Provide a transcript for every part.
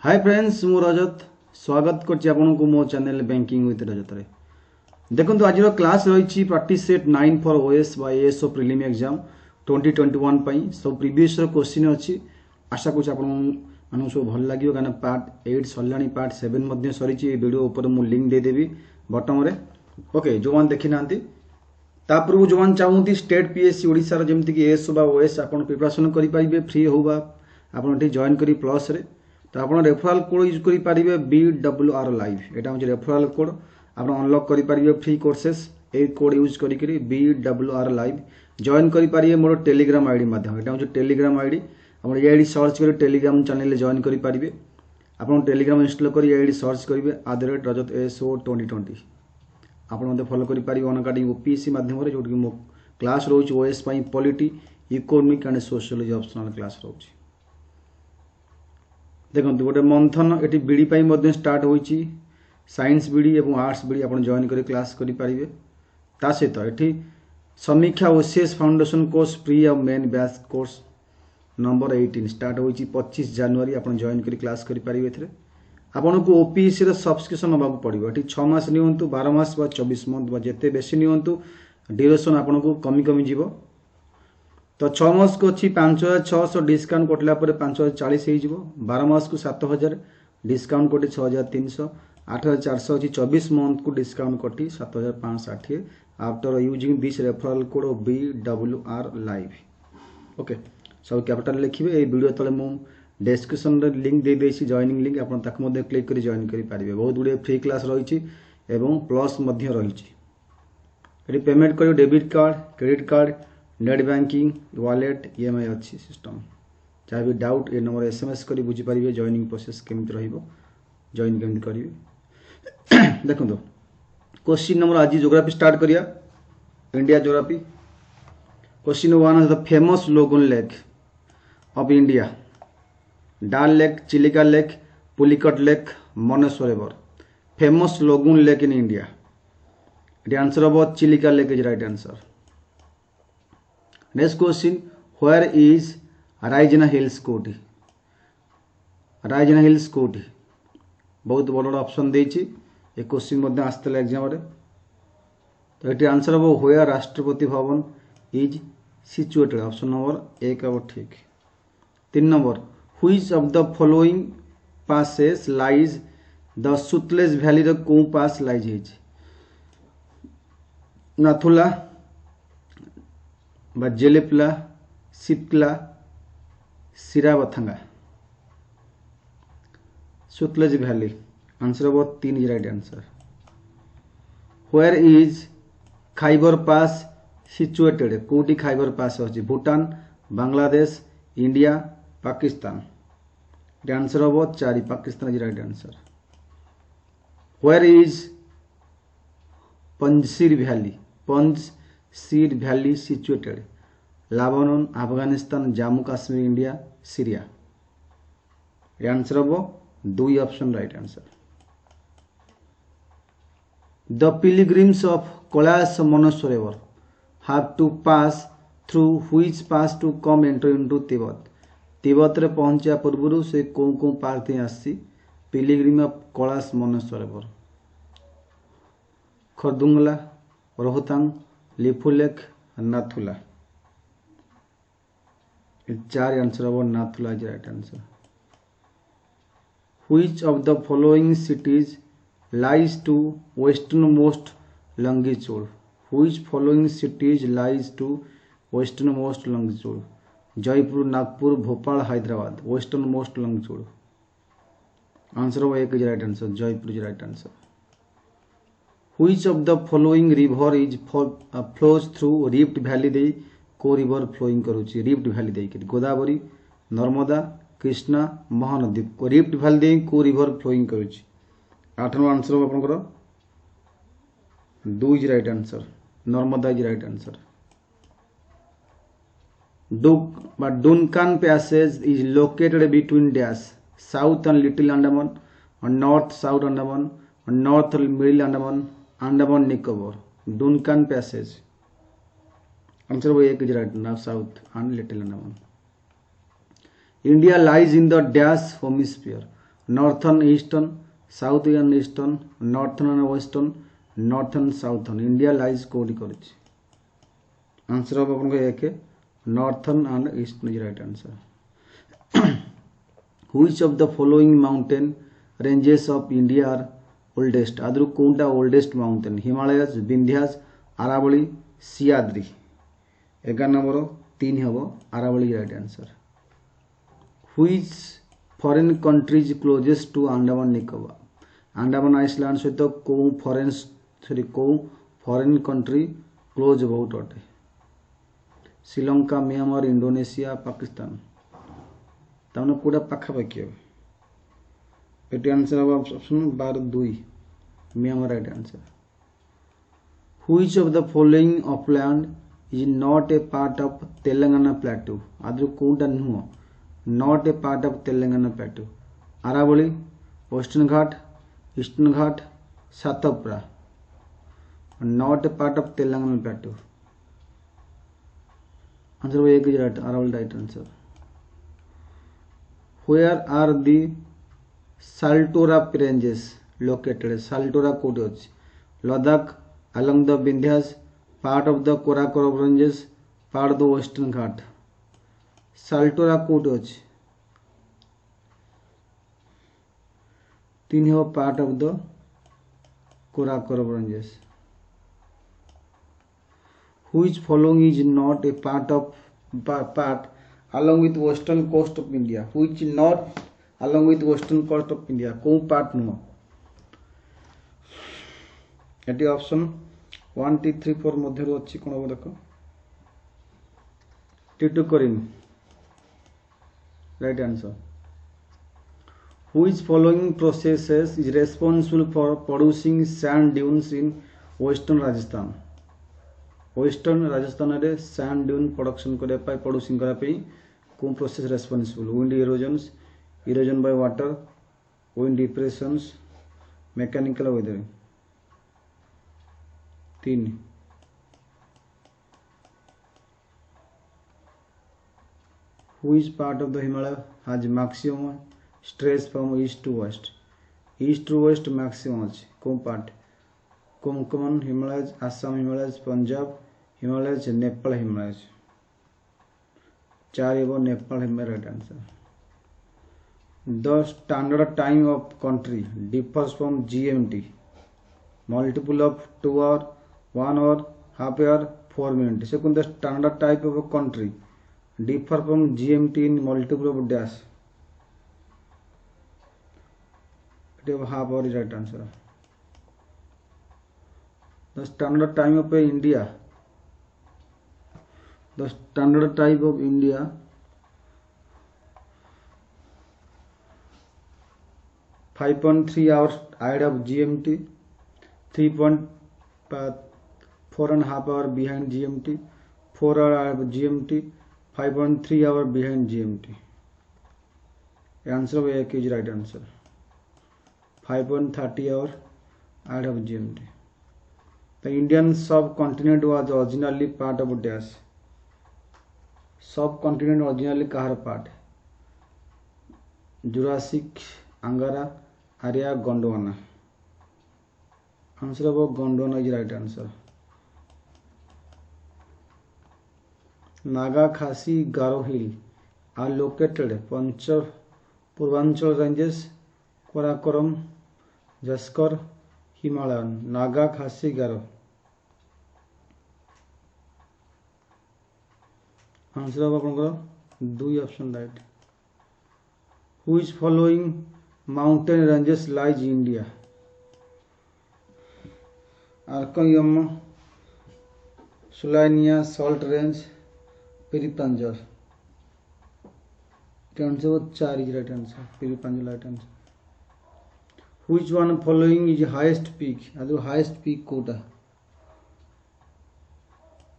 Hi friends मु रजत स्वागत करछि आपनको मो चैनल बैंकिंग विथ रजत रे। देखंतु आज क्लास रही practice set 9 for OS by ASO prelim exam 2021 पई सब प्रीवियस रो क्वेश्चन अछि। आशा करछि आपन मानु सब भल लागियो काना पार्ट 8 सल्लानी पार्ट 7 मध्ये सरीछि। ए वीडियो ऊपर मु लिंक दे देबी बॉटम रे। ओके जो मान देखि नांती तापर जो मान चाहूती स्टेट पीएससी ओडिसा रो जेमति कि एएसओ बा ओएस आपन प्रिपरेशन करि पाइबे फ्री होबा आपन ठी जॉइन करी प्लस रे। तो आप रेफराल कोड यूज करेंगे BWR लाइव यहाँ हूँ रेफराल कोड आप अनलॉक करेंगे फ्री कोर्सेस ए कोड यूज करी BWR लाइव जॉइन करेंगे मोर टेलीग्राम आईडी माध्यम यहाँ हूँ टेलीग्राम आईडी आप ये आईडी सर्च कर टेलीग्राम चैनल जॉइन करेंगे आप टेलीग्राम इंस्टॉल कर आईडी सर्च करेंगे @rajat ASO 2020 आप फॉलो करेंगे अनअकाडेमी OPSC माध्यम जो कि मो क्लास रोच OS polity economic and social optional class रोच। देखो गोटे मंथन ये बीडी पाई स्टार्ट होती साइंस बीडी और आर्ट्स बीडी आप जॉइन कर क्लास करेंगे। ता सहित ये Samikhya OCS foundation course pre और main batch course number 18 start होती 25 जनवरी आप जॉइन कर क्लास करेंगे। आपन को ओपीएससी सब्सक्रिप्शन नाक पड़ो ये 6 मास नियंतु 12 मास 24 मंथ जिते बेसी नियंतु ड्यूरेशन आपन को कमी कमी जीव। तो 6 मास को अच्छी 5600 डिस्काउंट कटला 5040 हो 12 मास को 7000 डिस्काउंट कटी 6300 8400 अच्छी 24 मंथ को डिस्काउंट कटी 7560 after using this referral code BWR live. Okay सब कैपिटल लिखिए। ये वीडियो तले मु डिस्क्रिप्शन रे लिंक दे देसी जॉइनिंग लिंक आप क्लिक कर जॉइन करि पारिबे। बहुत गुडे फ्री क्लास रही एवं प्लस मध्य रही। पेमेंट करियो debit card credit card net banking wallet EMI अच्छी सिस्टम जहाँ भी डाउट ये नंबर SMS करी बुझी पारिबे जॉइनिंग प्रोसेस केमिति रहिबो जॉइन केमिति करिवे। देखो क्वेश्चन नंबर आज ज्योग्राफी स्टार्ट करिया India geography. Question 1 is the famous lagoon lake of India Dal lake Chilika lake Pulicat lake मनेश्वर river. Famous lagoon lake in India the answer of Chilika lake is right answer. Next question where is Raisina hills कोठी Raisina hills कोठी बहुत बड़ option देछि ए question मध्ये आस्तले exam रे। तो eighty answer हो where Rashtrapati Bhavan is situated option number 1 अब ठीक। 3 number which of the following passes lies the Sutlej valley the को pass lies his Nathula Jelepla सिपला सिराबथंगा सुतलेज वैली आंसर वो 3 is right answer. Where is Khyber pass situated कोटी खाइबर पास अछि भूटान बांग्लादेश इंडिया पाकिस्तान आंसर वो 4 Pakistan is right answer. Where is Panjshir valley situated Lebanon Afghanistan Jammu Kashmir India Syria answer वो 2 option right answer. The pilgrims of Kailash मनेश्वर river have to pass through which pass to come enter into Tibet. Tibet रे पहुंचा पूर्व से को पार थी आसी पिलग्रिम ऑफ कैलाश मनेश्वर रिवर खरदुंगला रोहतांग लिपुलेख नाथुला 4 आंसर अब Nathula is right answer. Which of the following cities lies to western most longitude which following cities lies to western most longitude Jaipur Nagpur Bhopal Hyderabad western most longitude answer 1 is right answer Jaipur is right answer. Which of the following river is flows through rift valley दे को river flowing करूची rift valley दे गोदावरी नर्मदा कृष्णा महानदी को rift valley दे को river flowing करूची 8 number answer आपनकर 2 is right answer Narmada is right answer. Duncan Passage is located between dash South and Little Andaman and North South Andaman and North Middle Andaman Andaman Nicobar Duncan Passage answer वो 1 is right now South and Little Andaman। India lies in the dash hemisphere northern eastern, southern eastern, northern western, northern southern. India lies कोडी करिछि। Answer हम अपन एक northern and eastern is right answer. Which of the following mountain ranges of India are oldest? आदरु कोनटा oldest mountain? Himalayas, Vindhyas, Aravalli, Sahyadri. 11 number 3 हबो Aravalli right answer. Which foreign countries closest to Andaman Nicobar? Andaman island सहित को फॉरेन कंट्री क्लोज बहुत अटे? Sri Lanka, Myanmar, Indonesia, Pakistan. तमने कोडा पाखापाखि हे। एटी आंसर हम option 12 Myanmar right answer. Which of the following upland is not a part of Telangana plateau? आदि कोनटा नुह not a part of Telangana plateau? Aravalli, western ghat, eastern ghat, Satpura. Not a part of Telangana plateau. Answer एक is right, Aravalli right answer. Where are the Saltoro ranges located? Saltoro कोड अछि? Ladakh, along the Vindhyas, part of the Karakoram ranges, part of the Western Ghat. Saltoro कोड अछि? 3 हो part of the Karakoram ranges. Which following is not a part along with western coast of India? Which not along with western coast of India? को part नुह? एटी option 1 2 3 4 मध्य अच्छी कौन हम देख? Tuticorin right answer. Which following processes is responsible for producing sand dunes in western Rajasthan? Western Rajasthan रे sand dune production करे पाई प्रोड्यूसिंग करा पाई को process responsible? Wind erosions, erosion by water, wind depressions, mechanical weathering. 3 Which part of the Himalaya has maximum stress from east to west? East to west maximum अछि को part? Konkan Himalayas, Assam Himalayas, Punjab Himalayas, Nepal Himalayas. 4 एवं Nepal Himalaya right answer. The standard time of country differs from GMT multiple of 2 hour, 1 hour, half hour, 4 minute. Second the standard type of country differ from GMT in multiple of dash. Half hour is right answer. The standard time of India. The standard time of India 5.3 hours ahead of GMT, 3.4.5 hour behind GMT, 4 hour ahead of GMT, 5.3 hour behind GMT. The answer of A is right answer. 5.30 hour ahead of GMT. The Indian subcontinent was originally part of dash. Subcontinent originally kahar part? Jurassic, Angara, Arya, Gondwana. Answer of Gondwana is right answer. Naga, Khasi, Garo Hill are located Purvanchal ranges, Karakoram, Jaskar, Himalayan. Naga, Khasi, Garo. Answer अब आपन 2 option right. Which following mountain ranges lies India? आर्कोयम, सुलाइनिया, salt range, Pir Panjal. Answer 4 is right answer. Pir Panjal right answer. Which one following is highest peak? आदि highest peak कोटा?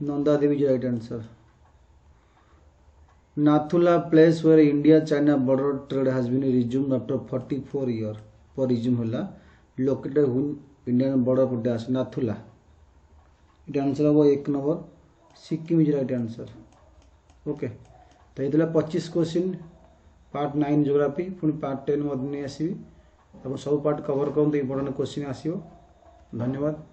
Nanda Devi is right answer. Nathula, place where India-China border trade has been resumed after 44 years. For resume होला located in Indian border of dash Nathula. It answer होगा 1 number Sikkim is right answer. Okay तो ये 25 question part 9 geography पुणी part 10 नहीं आसबि सब part cover करते important question आसो। धन्यवाद।